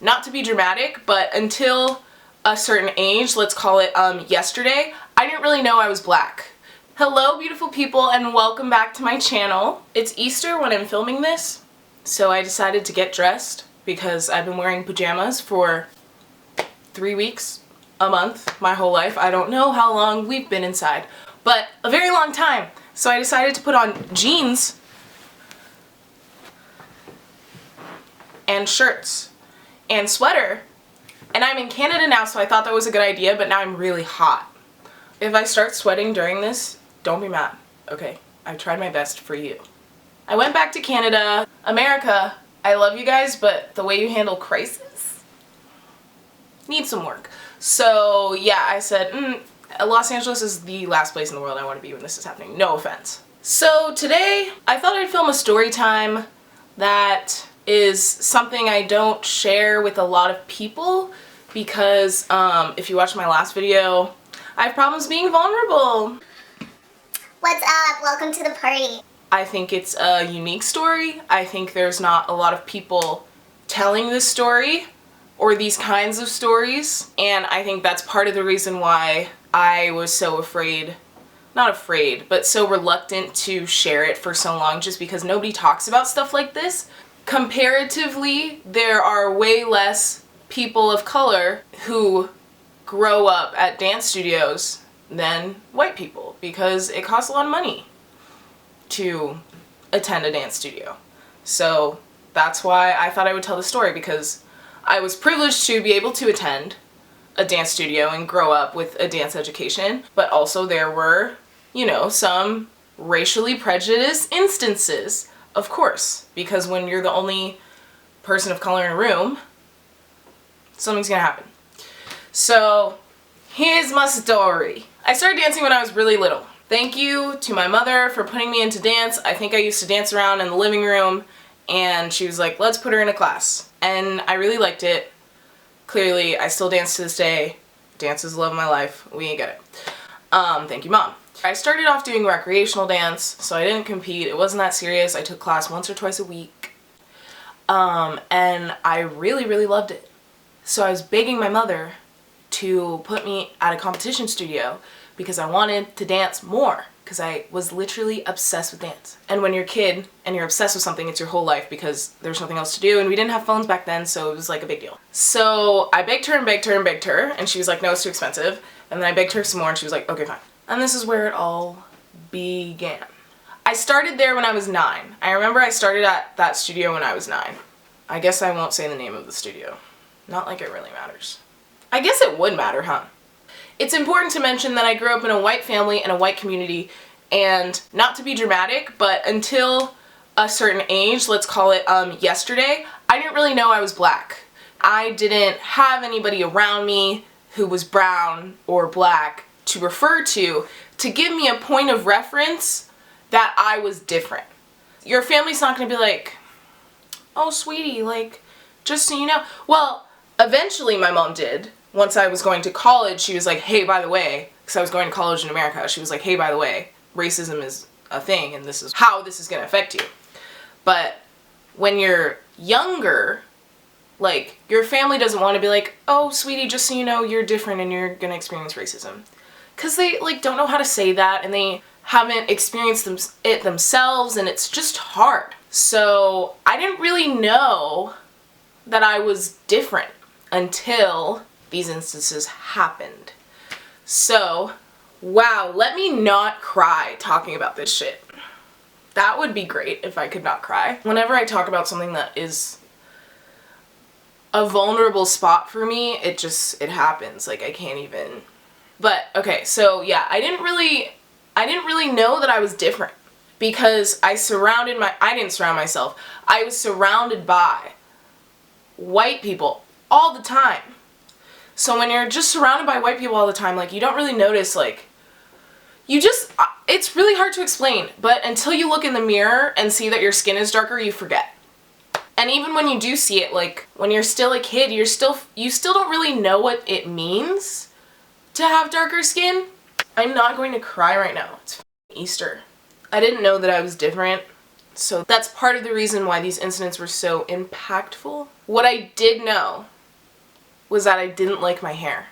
Not to be dramatic, but until a certain age, let's call it yesterday, I didn't really know I was black. Hello beautiful people and welcome back to my channel. It's Easter when I'm filming this, so I decided to get dressed because I've been wearing pajamas for 3 weeks, a month, my whole life. I don't know how long we've been inside, but a very long time. So I decided to put on jeans and shirts and sweater. And I'm in Canada now, so I thought that was a good idea, but now I'm really hot. If I start sweating during this, don't be mad, okay? I tried my best for you. I went back to Canada. America, I love you guys, but the way you handle crisis needs some work. So yeah, I said, Los Angeles is the last place in the world I want to be when this is happening. No offense. So today, I thought I'd film a story time that is something I don't share with a lot of people because if you watched my last video, I have problems being vulnerable. What's up? Welcome to the party. I think it's a unique story. I think there's not a lot of people telling this story or these kinds of stories, and I think that's part of the reason why I was so afraid, not afraid, but so reluctant to share it for so long, just because nobody talks about stuff like this. Comparatively, there are way less people of color who grow up at dance studios than white people because it costs a lot of money to attend a dance studio. So that's why I thought I would tell the story, because I was privileged to be able to attend a dance studio and grow up with a dance education, but also there were, you know, some racially prejudiced instances. Of course, because when you're the only person of color in a room, something's gonna happen. So, here's my story. I started dancing when I was really little. Thank you to my mother for putting me into dance. I think I used to dance around in the living room, and she was like, let's put her in a class. And I really liked it. Clearly, I still dance to this day. Dance is the love of my life. We ain't get it. Thank you, Mom. I started off doing recreational dance, so I didn't compete. It wasn't that serious. I took class once or twice a week. And I really, really loved it. So I was begging my mother to put me at a competition studio because I wanted to dance more, because I was literally obsessed with dance. And when you're a kid and you're obsessed with something, it's your whole life because there's nothing else to do, and we didn't have phones back then, so it was like a big deal. So I begged her and begged her and begged her, and she was like, no, it's too expensive. And then I begged her some more, and she was like, okay, fine. And this is where it all began. I started there when I was 9. I remember I started at that studio when I was 9. I guess I won't say the name of the studio. Not like it really matters. I guess it would matter, huh? It's important to mention that I grew up in a white family and a white community, and not to be dramatic, but until a certain age, let's call it yesterday, I didn't really know I was black. I didn't have anybody around me who was brown or black to refer to give me a point of reference that I was different. Your family's not gonna be like, oh sweetie, like, just so you know. Well, eventually my mom did. Once I was going to college, she was like, hey, by the way, because I was going to college in America, she was like, hey, by the way, racism is a thing and this is how this is gonna affect you. But when you're younger, like, your family doesn't want to be like, oh sweetie, just so you know, you're different and you're gonna experience racism. Because they, like, don't know how to say that, and they haven't experienced it themselves, and it's just hard. So I didn't really know that I was different until these instances happened. So, wow, let me not cry talking about this shit. That would be great if I could not cry. Whenever I talk about something that is a vulnerable spot for me, it happens. Like, I can't even. But okay, so yeah, I didn't really know that I was different because I didn't surround myself. I was surrounded by white people all the time. So when you're just surrounded by white people all the time, like, you don't really notice, like, it's really hard to explain, but until you look in the mirror and see that your skin is darker, you forget. And even when you do see it, like, when you're still a kid, you still don't really know what it means to have darker skin. I'm not going to cry right now. It's Easter. I didn't know that I was different, so that's part of the reason why these incidents were so impactful What I did know was that I didn't like my hair.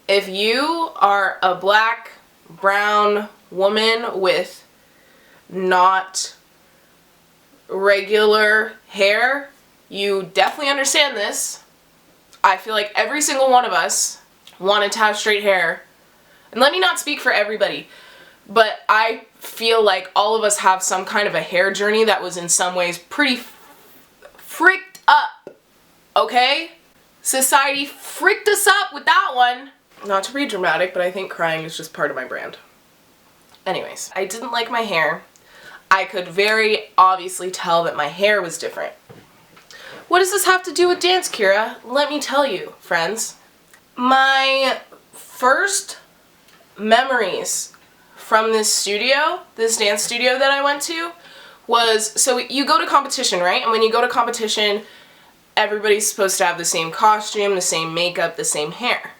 If you are a black, brown woman with not regular hair, you definitely understand this. I feel like every single one of us wanted to have straight hair. And let me not speak for everybody, but I feel like all of us have some kind of a hair journey that was in some ways pretty fricked up, okay? Society fricked us up with that one. Not to be dramatic, but I think crying is just part of my brand. Anyways, I didn't like my hair. I could very obviously tell that my hair was different. What does this have to do with dance, Kira? Let me tell you, friends. My first memories from this studio, this dance studio that I went to, was, so you go to competition, right? And when you go to competition, everybody's supposed to have the same costume, the same makeup, the same hair.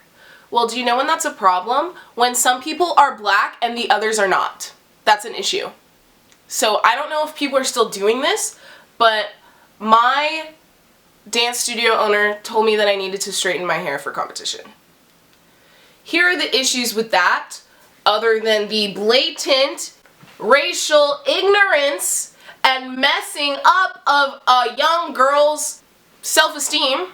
Well, do you know when that's a problem? When some people are black and the others are not. That's an issue. So I don't know if people are still doing this, but my dance studio owner told me that I needed to straighten my hair for competition. Here are the issues with that, other than the blatant racial ignorance and messing up of a young girl's self-esteem.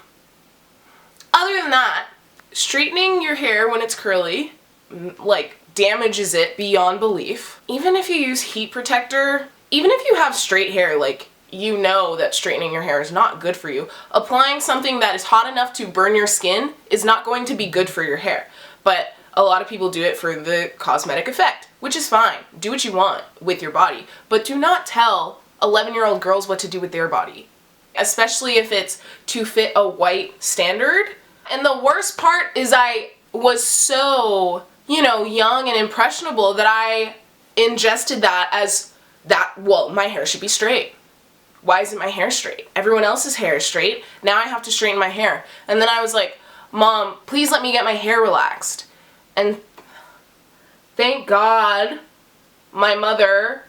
Other than that, straightening your hair when it's curly, like, damages it beyond belief. Even if you use heat protector, even if you have straight hair, like, you know that straightening your hair is not good for you. Applying something that is hot enough to burn your skin is not going to be good for your hair. But a lot of people do it for the cosmetic effect, which is fine. Do what you want with your body, but do not tell 11-year-old girls what to do with their body, especially if it's to fit a white standard. And the worst part is I was so, young and impressionable that I ingested that as that, well, my hair should be straight. Why isn't my hair straight? Everyone else's hair is straight. Now I have to straighten my hair. And then I was like, Mom, please let me get my hair relaxed. And thank God my mother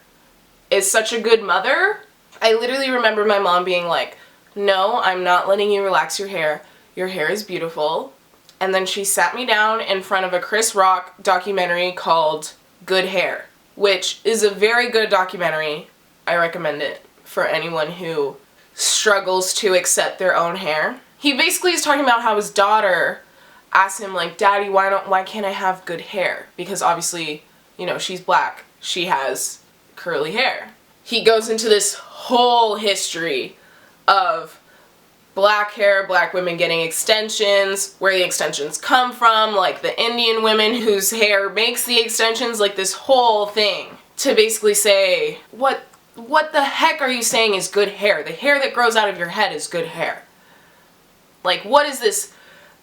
is such a good mother. I literally remember my mom being like, no, I'm not letting you relax your hair. Your hair is beautiful. And then she sat me down in front of a Chris Rock documentary called Good Hair, which is a very good documentary. I recommend it for anyone who struggles to accept their own hair. He basically is talking about how his daughter asked him, like, Daddy, why can't I have good hair? Because obviously, she's black. She has curly hair. He goes into this whole history of black hair, black women getting extensions, where the extensions come from, like the Indian women whose hair makes the extensions, like this whole thing. To basically say, what the heck are you saying is good hair? The hair that grows out of your head is good hair. Like, what is this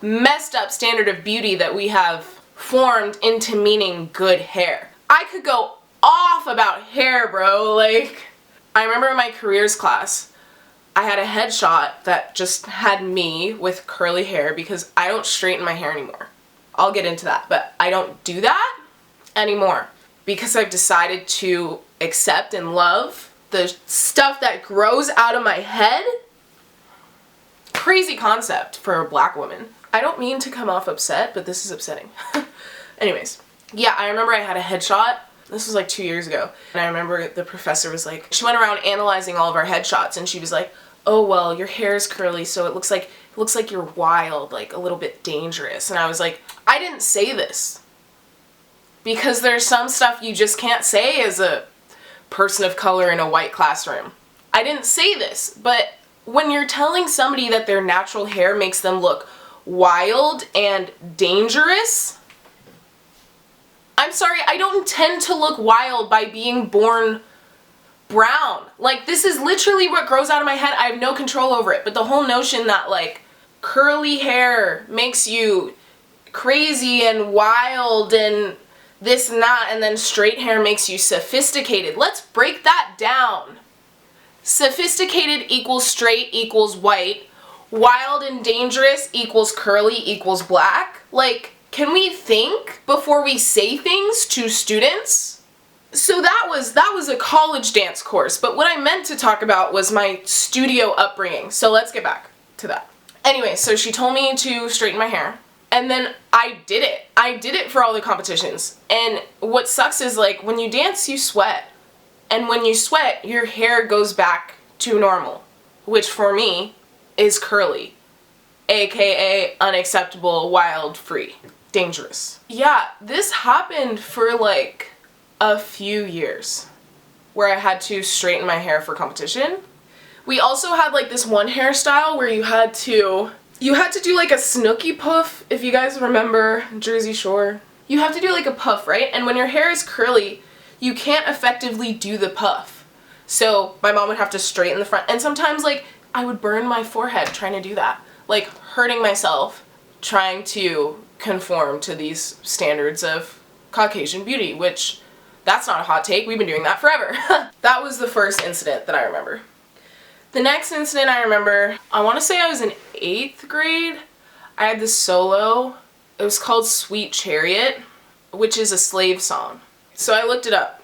messed up standard of beauty that we have formed into meaning good hair? I could go off about hair, bro. Like, I remember in my careers class, I had a headshot that just had me with curly hair because I don't straighten my hair anymore. I'll get into that, but I don't do that anymore because I've decided to accept and love the stuff that grows out of my head. Crazy concept for a black woman. I don't mean to come off upset, but this is upsetting. Anyways, yeah, I remember I had a headshot. This was like 2 years ago. And I remember the professor was like, she went around analyzing all of our headshots and she was like, oh, well, your hair is curly, so it looks like you're wild, like a little bit dangerous. And I was like, I didn't say this. Because there's some stuff you just can't say as a person of color in a white classroom. I didn't say this, but when you're telling somebody that their natural hair makes them look wild and dangerous, I'm sorry, I don't intend to look wild by being born brown. Like, this is literally what grows out of my head. I have no control over it. But the whole notion that, like, curly hair makes you crazy and wild and this and that, and then straight hair makes you sophisticated. Let's break that down. Sophisticated equals straight equals white. Wild and dangerous equals curly equals black. Like, can we think before we say things to students? So that was a college dance course, but what I meant to talk about was my studio upbringing. So let's get back. to that. Anyway, so she told me to straighten my hair. And then I did it. I did it for all the competitions. And what sucks is, like, when you dance, you sweat. And when you sweat, your hair goes back to normal, which for me is curly, aka unacceptable, wild, free, dangerous. Yeah, this happened for like a few years where I had to straighten my hair for competition. We also had like this one hairstyle where you had to do like a snooky puff, if you guys remember Jersey Shore. You have to do like a puff, right? And when your hair is curly, you can't effectively do the puff. So my mom would have to straighten the front, and sometimes like I would burn my forehead trying to do that, like hurting myself trying to conform to these standards of Caucasian beauty, which that's not a hot take. We've been doing that forever. That was the first incident that I remember. The next incident I remember, I want to say I was in 8th grade. I had this solo. It was called Sweet Chariot, which is a slave song. So I looked it up.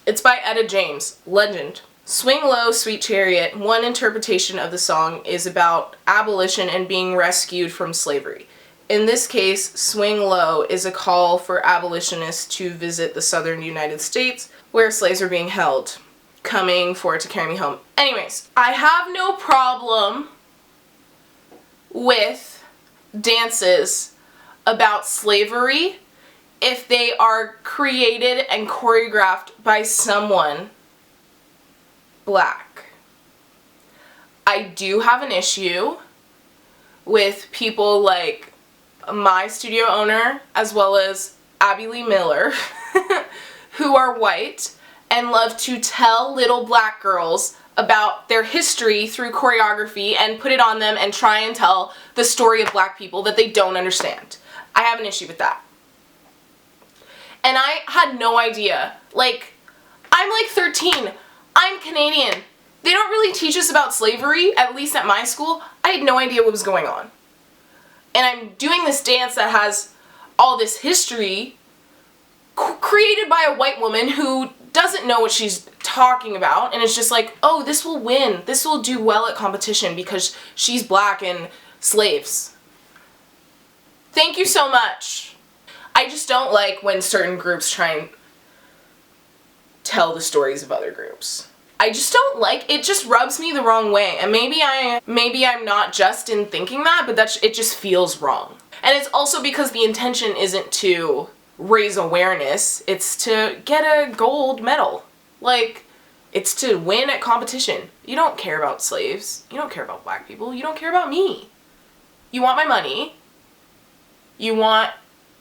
It's by Etta James, legend. Swing Low, Sweet Chariot, one interpretation of the song is about abolition and being rescued from slavery. In this case, Swing Low is a call for abolitionists to visit the southern United States where slaves are being held, coming for it to carry me home. Anyways, I have no problem with dances about slavery if they are created and choreographed by someone black. I do have an issue with people like my studio owner as well as Abby Lee Miller who are white and love to tell little black girls about their history through choreography and put it on them and try and tell the story of black people that they don't understand. I have an issue with that. And I had no idea. Like, I'm like 13. I'm Canadian. They don't really teach us about slavery, at least at my school. I had no idea what was going on. And I'm doing this dance that has all this history created by a white woman who doesn't know what she's talking about, and it's just like, oh, this will win. This will do well at competition because she's black and slaves. Thank you so much. I just don't like when certain groups try and tell the stories of other groups. I just don't like, it just rubs me the wrong way. And maybe I'm not just in thinking that, but it just feels wrong. And it's also because the intention isn't to raise awareness, it's to get a gold medal. Like, it's to win at competition. You don't care about slaves. You don't care about black people. You don't care about me. You want my money. You want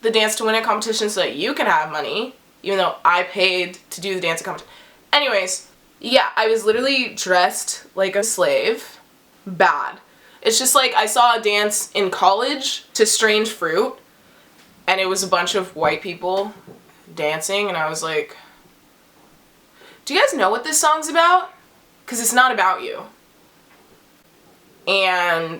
the dance to win at competition so that you can have money, even though I paid to do the dance at competition. Anyways, yeah, I was literally dressed like a slave. Bad. It's just like I saw a dance in college to Strange Fruit, and it was a bunch of white people dancing, and I was like, do you guys know what this song's about? Because it's not about you. And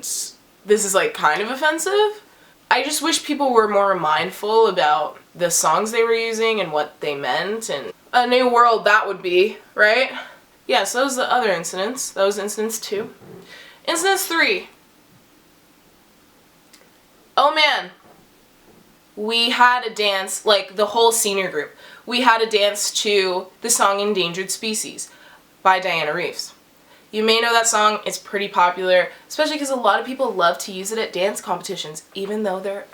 this is like kind of offensive. I just wish people were more mindful about the songs they were using and what they meant, and a new world that would be, right? Yeah, so those are the other incidents. That was incidents 2. Incidents 3. Oh man. We had a dance, like the whole senior group, we had a dance to the song Endangered Species by Diana Reeves. You may know that song, it's pretty popular, especially because a lot of people love to use it at dance competitions, even though they're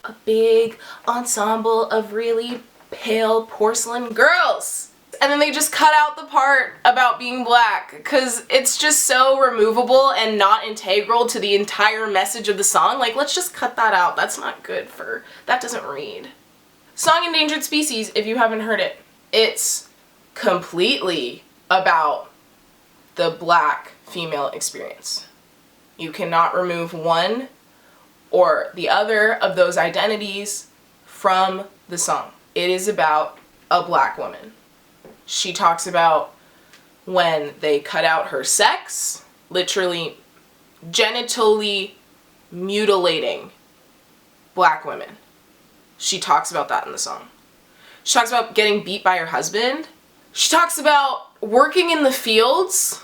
a big ensemble of really pale porcelain girls. And then they just cut out the part about being black, because it's just so removable and not integral to the entire message of the song. Like, let's just cut that out. That's not good for, that doesn't read. Song Endangered Species, if you haven't heard it, it's completely about the black female experience. You cannot remove one or the other of those identities from the song. It is about a black woman. She talks about when they cut out her sex, literally genitally mutilating black women. She talks about that in the song. She talks about getting beat by her husband. She talks about working in the fields.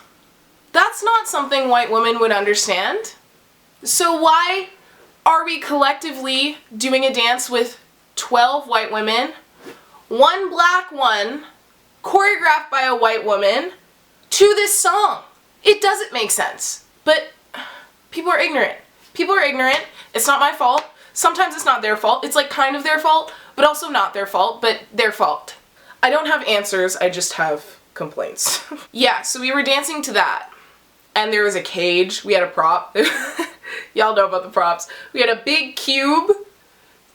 That's not something white women would understand. So why are we collectively doing a dance with 12 white women, one black one, choreographed by a white woman, to this song? It doesn't make sense. But people are ignorant. People are ignorant. It's not my fault. Sometimes it's not their fault. It's like kind of their fault, but also not their fault, but their fault. I don't have answers, I just have complaints. Yeah, so we were dancing to that. And there was a cage. We had a prop. Y'all know about the props. We had a big cube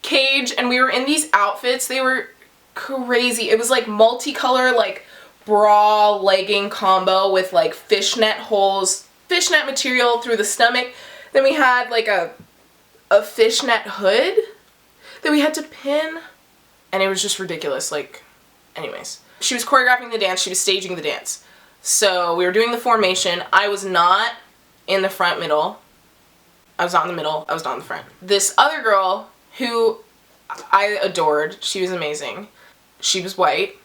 cage and we were in these outfits. They were crazy. It was like multicolor, like bra legging combo with like fishnet holes, fishnet material through the stomach. Then we had like a fishnet hood that we had to pin. And it was just ridiculous. Like, anyways. She was choreographing the dance. She was staging the dance. So we were doing the formation. I was not in the front middle. I was not in the middle. I was not in the front. This other girl who I adored, she was amazing. She was white.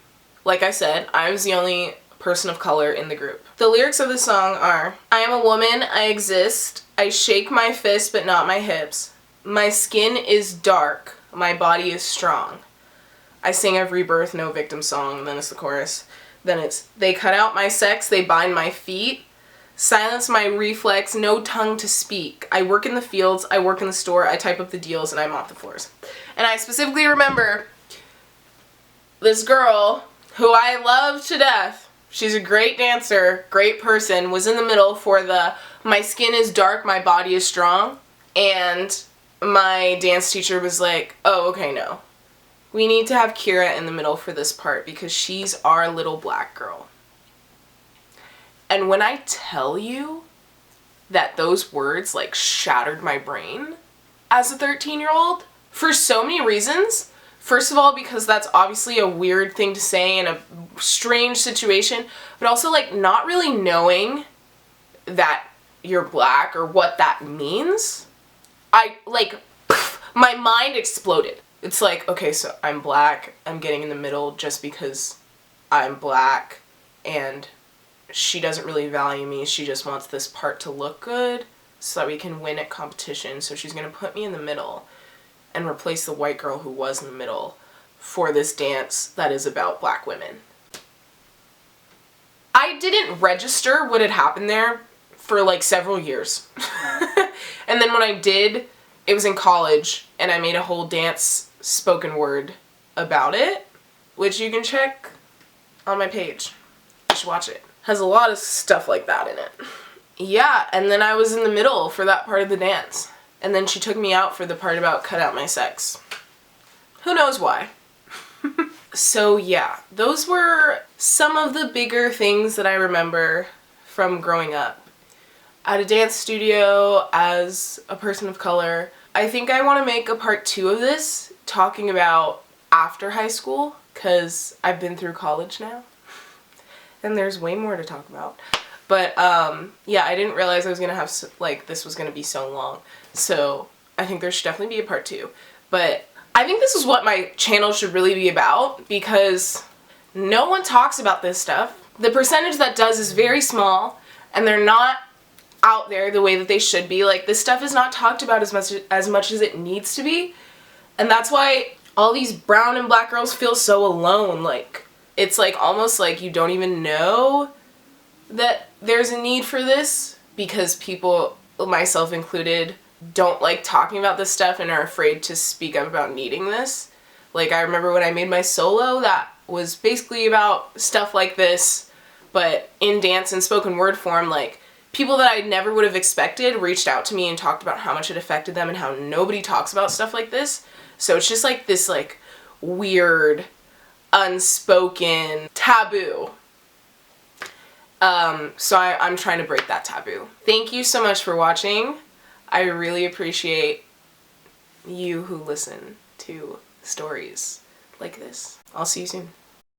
Like I said, I was the only person of color in the group. The lyrics of the song are, I am a woman, I exist. I shake my fist but not my hips. My skin is dark. My body is strong. I sing of rebirth, no victim song, and then it's the chorus. Then it's, they cut out my sex, they bind my feet, silence my reflex, no tongue to speak. I work in the fields, I work in the store, I type up the deals, and I mop the floors. And I specifically remember this girl, who I love to death, she's a great dancer, great person, was in the middle for the, my skin is dark, my body is strong, and my dance teacher was like, oh, okay, no. We need to have Kira in the middle for this part because she's our little black girl. And when I tell you that those words like shattered my brain as a 13-year-old for so many reasons. First of all, because that's obviously a weird thing to say in a strange situation, but also like not really knowing that you're black or what that means. I like, my mind exploded. It's like, okay, so I'm black, I'm getting in the middle just because I'm black, and she doesn't really value me, she just wants this part to look good so that we can win at competition, so she's gonna put me in the middle and replace the white girl who was in the middle for this dance that is about black women. I didn't register what had happened there for like several years. And then when I did, it was in college, and I made a whole dance spoken word about it, which you can check on my page. You should watch it. Has a lot of stuff like that in it. Yeah, and then I was in the middle for that part of the dance. And then she took me out for the part about cut out my sex. Who knows why? So yeah, those were some of the bigger things that I remember from growing up. At a dance studio, as a person of color. I think I want to make a part 2 of this, talking about after high school, because I've been through college now. And there's way more to talk about. But yeah, I didn't realize I was going to have, like, this was going to be so long. So I think there should definitely be a part 2. But I think this is what my channel should really be about, because no one talks about this stuff. The percentage that does is very small, and they're not out there the way that they should be. Like, this stuff is not talked about as much as it needs to be. And that's why all these brown and black girls feel so alone. Like, it's like almost like you don't even know that there's a need for this, because people, myself included, don't like talking about this stuff and are afraid to speak up about needing this. Like, I remember when I made my solo, that was basically about stuff like this, but in dance and spoken word form. Like, people that I never would have expected reached out to me and talked about how much it affected them and how nobody talks about stuff like this. So it's just like this like weird, unspoken taboo. So I'm trying to break that taboo. Thank you so much for watching. I really appreciate you who listen to stories like this. I'll see you soon.